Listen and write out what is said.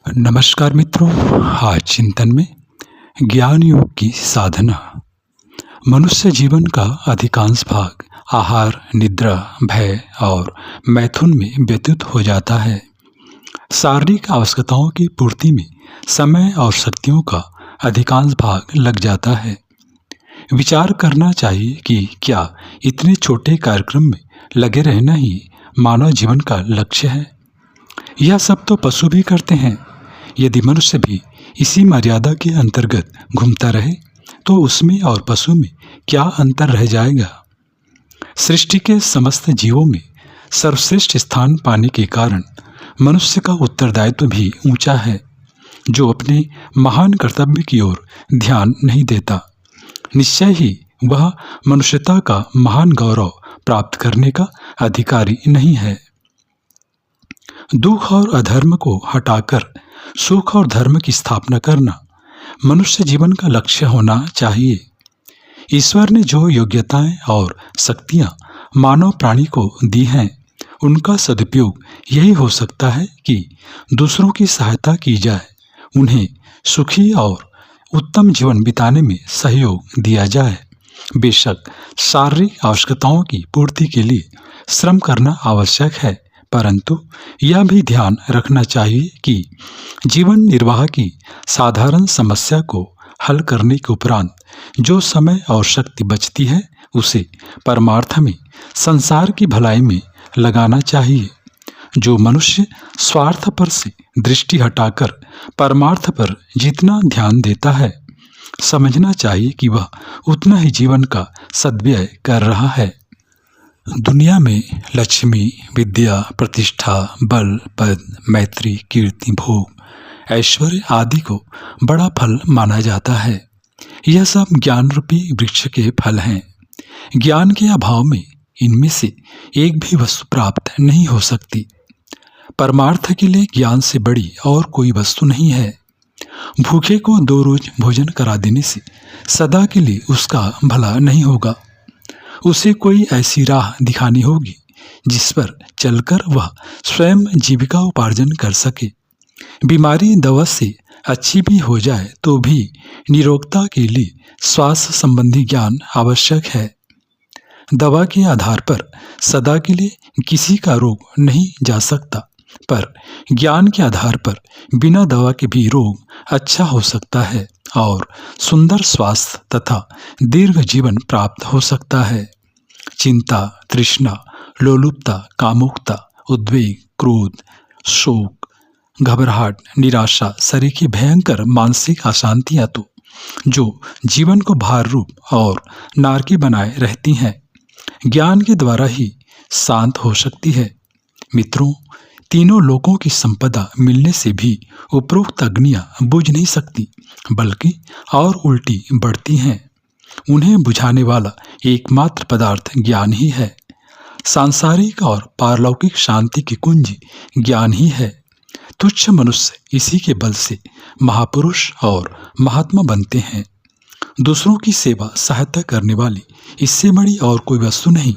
नमस्कार मित्रों। आज चिंतन में ज्ञान योग की साधना। मनुष्य जीवन का अधिकांश भाग आहार, निद्रा, भय और मैथुन में व्यतीत हो जाता है। शारीरिक आवश्यकताओं की पूर्ति में समय और शक्तियों का अधिकांश भाग लग जाता है। विचार करना चाहिए कि क्या इतने छोटे कार्यक्रम में लगे रहना ही मानव जीवन का लक्ष्य है। यह सब तो पशु भी करते हैं। यदि मनुष्य भी इसी मर्यादा के अंतर्गत घूमता रहे तो उसमें और पशु में क्या अंतर रह जाएगा। सृष्टि के समस्त जीवों में सर्वश्रेष्ठ स्थान पाने के कारण मनुष्य का उत्तरदायित्व भी ऊंचा है, जो अपने महान कर्तव्य की ओर ध्यान नहीं देता। निश्चय ही वह मनुष्यता का महान गौरव प्राप्त करने का अधिकारी नहीं है। दुख और अधर्म को हटाकर सुख और धर्म की स्थापना करना मनुष्य जीवन का लक्ष्य होना चाहिए। ईश्वर ने जो योग्यताएं और शक्तियां मानव प्राणी को दी हैं, उनका सदुपयोग यही हो सकता है कि दूसरों की सहायता की जाए, उन्हें सुखी और उत्तम जीवन बिताने में सहयोग दिया जाए। बेशक शारीरिक आवश्यकताओं की पूर्ति के लिए श्रम करना आवश्यक है, परंतु यह भी ध्यान रखना चाहिए कि जीवन निर्वाह की साधारण समस्या को हल करने के उपरांत जो समय और शक्ति बचती है, उसे परमार्थ में, संसार की भलाई में लगाना चाहिए। जो मनुष्य स्वार्थ पर से दृष्टि हटाकर परमार्थ पर जितना ध्यान देता है, समझना चाहिए कि वह उतना ही जीवन का सद्व्यय कर रहा है। दुनिया में लक्ष्मी, विद्या, प्रतिष्ठा, बल, पद, मैत्री, कीर्ति, भोग, ऐश्वर्य आदि को बड़ा फल माना जाता है। यह सब ज्ञान रूपी वृक्ष के फल हैं। ज्ञान के अभाव में इनमें से एक भी वस्तु प्राप्त नहीं हो सकती। परमार्थ के लिए ज्ञान से बड़ी और कोई वस्तु नहीं है। भूखे को 2 रोज भोजन करा देने से सदा के लिए उसका भला नहीं होगा। उसे कोई ऐसी राह दिखानी होगी जिस पर चलकर वह स्वयं जीविका उपार्जन कर सके। बीमारी दवा से अच्छी भी हो जाए तो भी निरोगता के लिए स्वास्थ्य संबंधी ज्ञान आवश्यक है। दवा के आधार पर सदा के लिए किसी का रोग नहीं जा सकता, पर ज्ञान के आधार पर बिना दवा के भी रोग अच्छा हो सकता है और सुंदर स्वास्थ्य तथा दीर्घ जीवन प्राप्त हो सकता है। चिंता, तृष्णा, लोलुपता, कामुकता, उद्वेग, क्रोध, शोक, घबराहट, निराशा सरीखी भयंकर मानसिक अशांतियां तो जो जीवन को भार रूप और नारकी बनाए रहती हैं, ज्ञान के द्वारा ही शांत हो सकती है। मित्रों, तीनों लोकों की संपदा मिलने से भी उपरोक्त अग्नियां बुझ नहीं सकती, बल्कि और उल्टी बढ़ती हैं। उन्हें बुझाने वाला एकमात्र पदार्थ ज्ञान ही है। सांसारिक और पारलौकिक शांति की कुंजी ज्ञान ही है। तुच्छ मनुष्य इसी के बल से महापुरुष और महात्मा बनते हैं। दूसरों की सेवा सहायता करने वाली इससे बड़ी और कोई वस्तु नहीं।